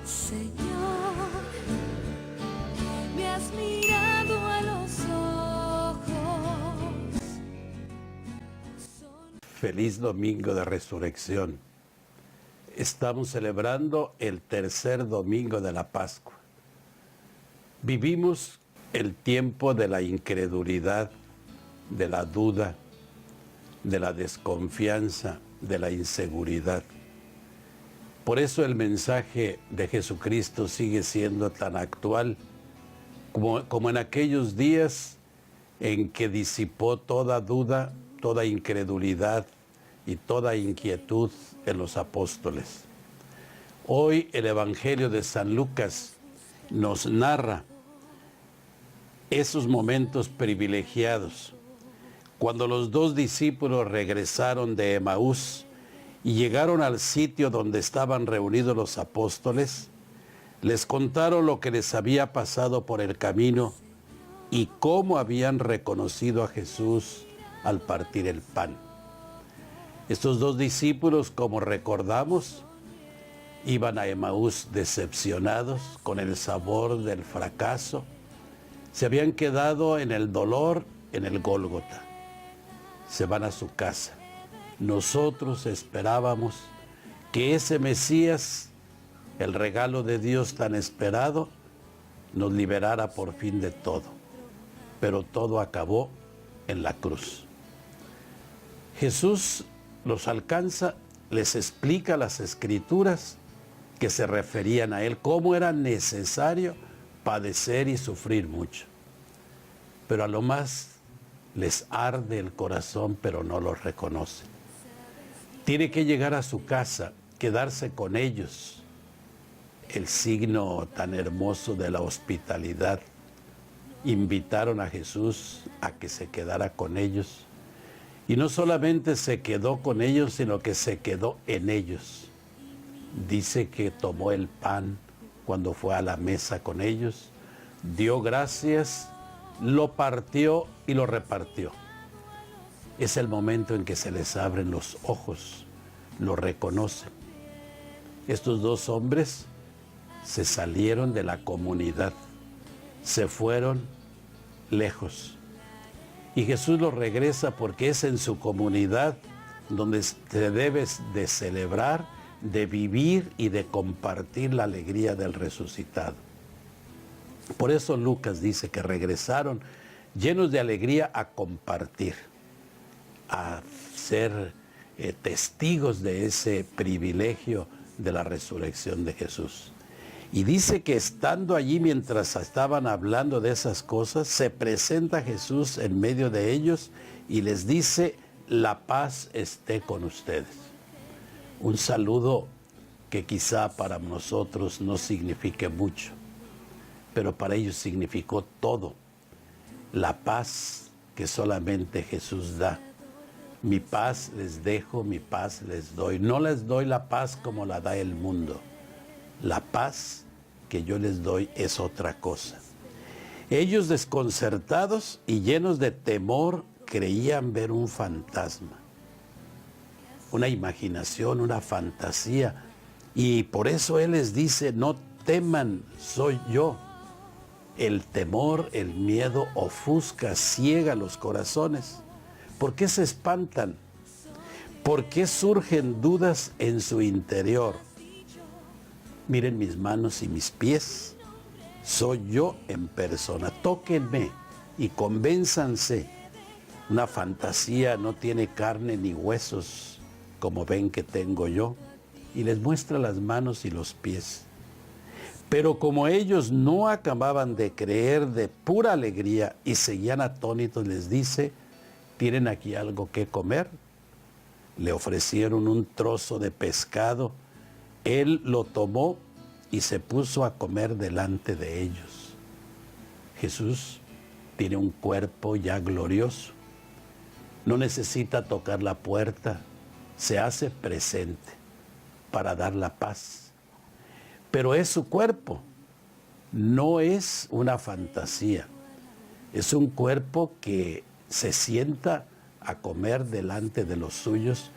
Señor, me has mirado a los ojos. Feliz domingo de resurrección. Estamos celebrando el tercer domingo de la Pascua. Vivimos el tiempo de la incredulidad, de la duda, de la desconfianza, de la inseguridad. Por eso el mensaje de Jesucristo sigue siendo tan actual como en aquellos días en que disipó toda duda, toda incredulidad y toda inquietud en los apóstoles. Hoy el Evangelio de San Lucas nos narra esos momentos privilegiados, cuando los dos discípulos regresaron de Emaús y llegaron al sitio donde estaban reunidos los apóstoles. Les contaron lo que les había pasado por el camino y cómo habían reconocido a Jesús al partir el pan. Estos dos discípulos, como recordamos, iban a Emaús decepcionados con el sabor del fracaso. Se habían quedado en el dolor, en el Gólgota. Se van a su casa. Nosotros esperábamos que ese Mesías, el regalo de Dios tan esperado, nos liberara por fin de todo. Pero todo acabó en la cruz. Jesús los alcanza, les explica las Escrituras que se referían a Él, cómo era necesario padecer y sufrir mucho. Pero a lo más les arde el corazón, pero no los reconocen. Tiene que llegar a su casa, quedarse con ellos. El signo tan hermoso de la hospitalidad. Invitaron a Jesús a que se quedara con ellos. Y no solamente se quedó con ellos, sino que se quedó en ellos. Dice que tomó el pan cuando fue a la mesa con ellos, dio gracias, lo partió y lo repartió. Es el momento en que se les abren los ojos, lo reconocen. Estos dos hombres se salieron de la comunidad, se fueron lejos. Y Jesús los regresa porque es en su comunidad donde se debe de celebrar, de vivir y de compartir la alegría del resucitado. Por eso Lucas dice que regresaron llenos de alegría a compartir, a ser testigos de ese privilegio de la resurrección de Jesús. Y dice que estando allí mientras estaban hablando de esas cosas, se presenta Jesús en medio de ellos y les dice: la paz esté con ustedes. Un saludo que quizá para nosotros no signifique mucho, pero para ellos significó todo. La paz que solamente Jesús da. Mi paz les dejo, mi paz les doy. No les doy la paz como la da el mundo. La paz que yo les doy es otra cosa. Ellos, desconcertados y llenos de temor, creían ver un fantasma, una imaginación, una fantasía. Y por eso Él les dice: no teman, soy yo. El temor, el miedo ofusca, ciega los corazones. ¿Por qué se espantan? ¿Por qué surgen dudas en su interior? Miren mis manos y mis pies. Soy yo en persona. Tóquenme y convénzanse. Una fantasía no tiene carne ni huesos, como ven que tengo yo. Y les muestra las manos y los pies. Pero como ellos no acababan de creer, de pura alegría, y seguían atónitos, les dice: ¿tienen aquí algo que comer? Le ofrecieron un trozo de pescado. Él lo tomó y se puso a comer delante de ellos. Jesús tiene un cuerpo ya glorioso. No necesita tocar la puerta. Se hace presente para dar la paz. Pero es su cuerpo. No es una fantasía. Es un cuerpo que se sienta a comer delante de los suyos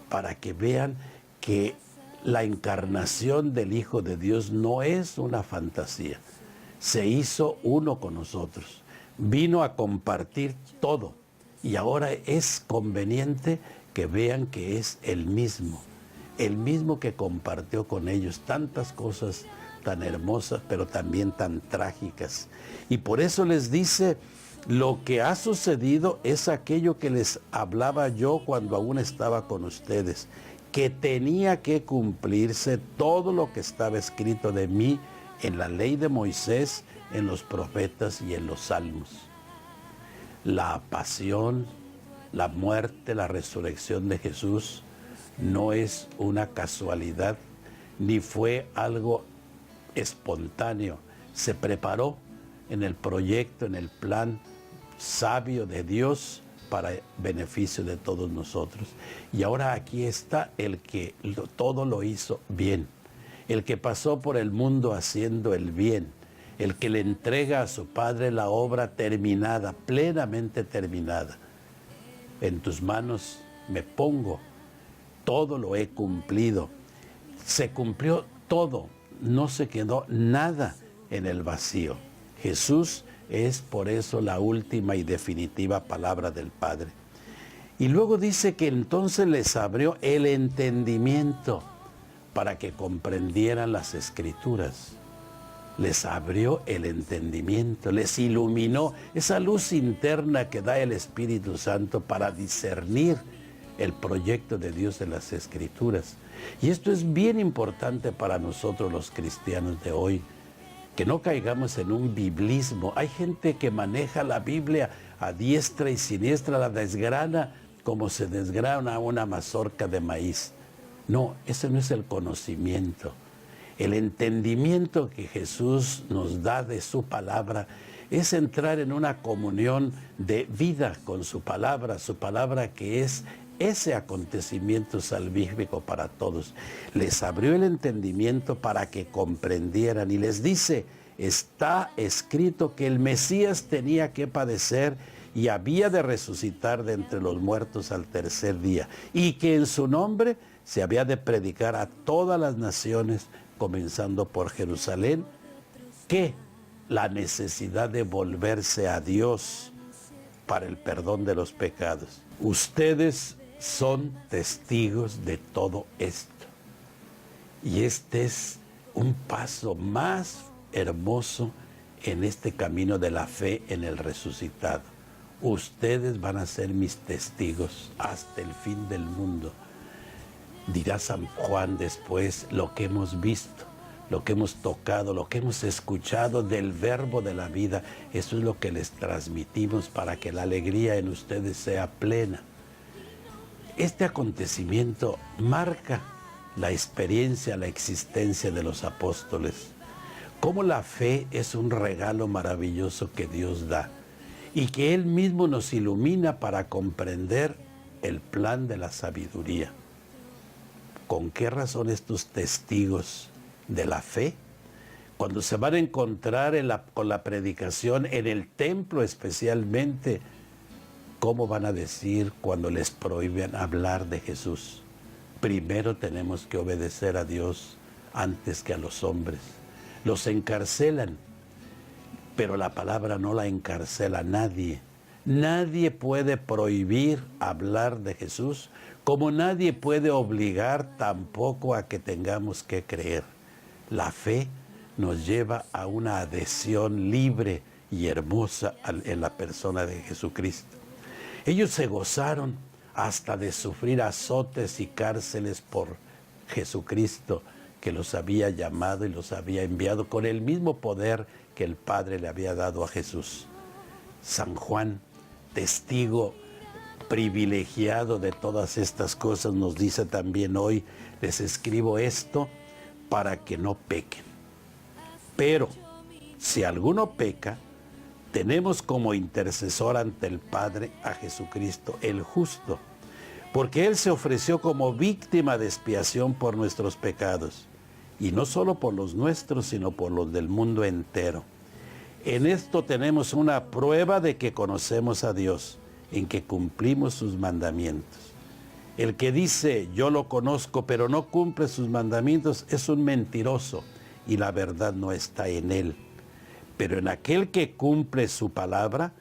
para que vean que la encarnación del Hijo de Dios no es una fantasía. Se hizo uno con nosotros. Vino a compartir todo. Y ahora es conveniente que vean que es el mismo que compartió con ellos tantas cosas tan hermosas, pero también tan trágicas. Y por eso les dice, lo que ha sucedido es aquello que les hablaba yo cuando aún estaba con ustedes, que tenía que cumplirse todo lo que estaba escrito de mí en la ley de Moisés, en los profetas y en los salmos. La pasión, la muerte, la resurrección de Jesús no es una casualidad, ni fue algo espontáneo. Se preparó en el proyecto, en el plan sabio de Dios para beneficio de todos nosotros. Y ahora aquí está el que todo lo hizo bien, el que pasó por el mundo haciendo el bien, el que le entrega a su Padre la obra terminada, plenamente terminada. En tus manos me pongo, todo lo he cumplido. Se cumplió todo, no se quedó nada en el vacío. Jesús es por eso la última y definitiva palabra del Padre. Y luego dice que entonces les abrió el entendimiento para que comprendieran las Escrituras. Les abrió el entendimiento, les iluminó esa luz interna que da el Espíritu Santo para discernir el proyecto de Dios en las Escrituras. Y esto es bien importante para nosotros los cristianos de hoy, que no caigamos en un biblismo. Hay gente que maneja la Biblia a diestra y siniestra, la desgrana como se desgrana una mazorca de maíz. No, ese no es el conocimiento. El entendimiento que Jesús nos da de su palabra es entrar en una comunión de vida con su palabra que es ese acontecimiento salvífico para todos. Les abrió el entendimiento para que comprendieran y les dice, está escrito que el Mesías tenía que padecer y había de resucitar de entre los muertos al tercer día, y que en su nombre se había de predicar a todas las naciones, comenzando por Jerusalén, que la necesidad de volverse a Dios para el perdón de los pecados. Ustedes son testigos de todo esto. Y este es un paso más hermoso en este camino de la fe en el resucitado. Ustedes van a ser mis testigos hasta el fin del mundo. Dirá San Juan después, lo que hemos visto, lo que hemos tocado, lo que hemos escuchado del verbo de la vida, eso es lo que les transmitimos para que la alegría en ustedes sea plena. Este acontecimiento marca la experiencia, la existencia de los apóstoles. Cómo la fe es un regalo maravilloso que Dios da y que Él mismo nos ilumina para comprender el plan de la sabiduría. ¿Con qué razón estos testigos de la fe, cuando se van a encontrar con la predicación en el templo especialmente, cómo van a decir cuando les prohíben hablar de Jesús? Primero tenemos que obedecer a Dios antes que a los hombres. Los encarcelan, pero la palabra no la encarcela a nadie. Nadie puede prohibir hablar de Jesús, como nadie puede obligar tampoco a que tengamos que creer. La fe nos lleva a una adhesión libre y hermosa en la persona de Jesucristo. Ellos se gozaron hasta de sufrir azotes y cárceles por Jesucristo, que los había llamado y los había enviado con el mismo poder que el Padre le había dado a Jesús. San Juan, testigo privilegiado de todas estas cosas, nos dice también hoy, les escribo esto para que no pequen. Pero si alguno peca, tenemos como intercesor ante el Padre a Jesucristo, el justo, porque Él se ofreció como víctima de expiación por nuestros pecados, y no solo por los nuestros, sino por los del mundo entero. En esto tenemos una prueba de que conocemos a Dios, en que cumplimos sus mandamientos. El que dice, yo lo conozco, pero no cumple sus mandamientos, es un mentiroso y la verdad no está en él. Pero en aquel que cumple su palabra,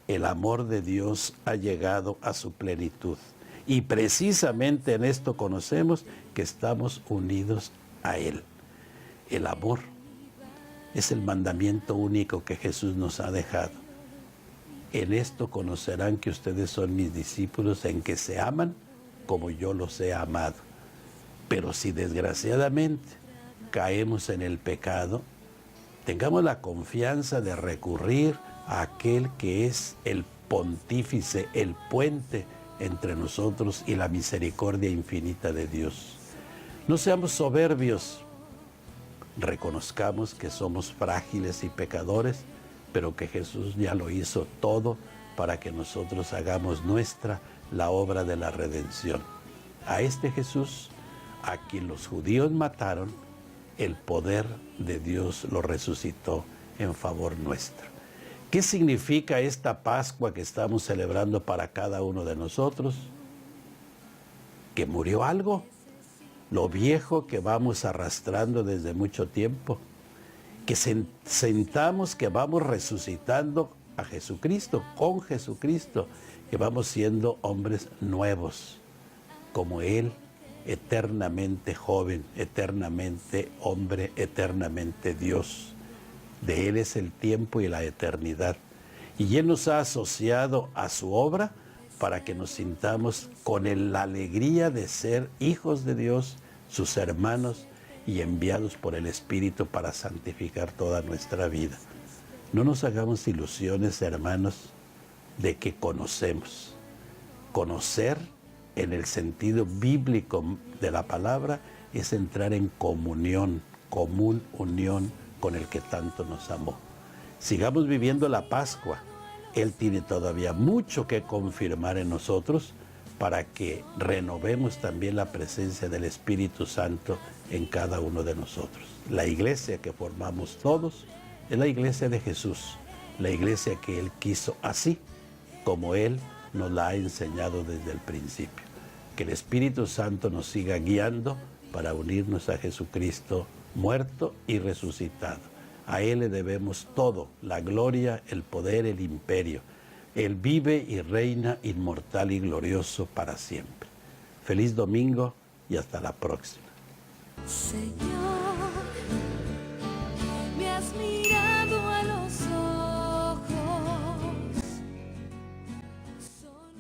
el amor de Dios ha llegado a su plenitud. Y precisamente en esto conocemos que estamos unidos a Él. El amor es el mandamiento único que Jesús nos ha dejado. En esto conocerán que ustedes son mis discípulos, en que se aman como yo los he amado. Pero si desgraciadamente caemos en el pecado, tengamos la confianza de recurrir a aquel que es el pontífice, el puente entre nosotros y la misericordia infinita de Dios. No seamos soberbios, reconozcamos que somos frágiles y pecadores, pero que Jesús ya lo hizo todo para que nosotros hagamos nuestra la obra de la redención. A este Jesús, a quien los judíos mataron, el poder de Dios lo resucitó en favor nuestro. ¿Qué significa esta Pascua que estamos celebrando para cada uno de nosotros? ¿Que murió algo? Lo viejo que vamos arrastrando desde mucho tiempo. Que sentamos que vamos resucitando a Jesucristo, con Jesucristo, que vamos siendo hombres nuevos, como Él, eternamente joven, eternamente hombre, eternamente Dios. De Él es el tiempo y la eternidad. Y Él nos ha asociado a su obra para que nos sintamos con la alegría de ser hijos de Dios, sus hermanos y enviados por el Espíritu para santificar toda nuestra vida. No nos hagamos ilusiones, hermanos, de que conocemos. Conocer en el sentido bíblico de la palabra es entrar en comunión, común unión con el que tanto nos amó. Sigamos viviendo la Pascua. Él tiene todavía mucho que confirmar en nosotros para que renovemos también la presencia del Espíritu Santo en cada uno de nosotros. La iglesia que formamos todos es la iglesia de Jesús, la iglesia que Él quiso así, como Él nos la ha enseñado desde el principio. Que el Espíritu Santo nos siga guiando para unirnos a Jesucristo muerto y resucitado. A Él le debemos todo, la gloria, el poder, el imperio. Él vive y reina inmortal y glorioso para siempre. Feliz domingo y hasta la próxima. Señor.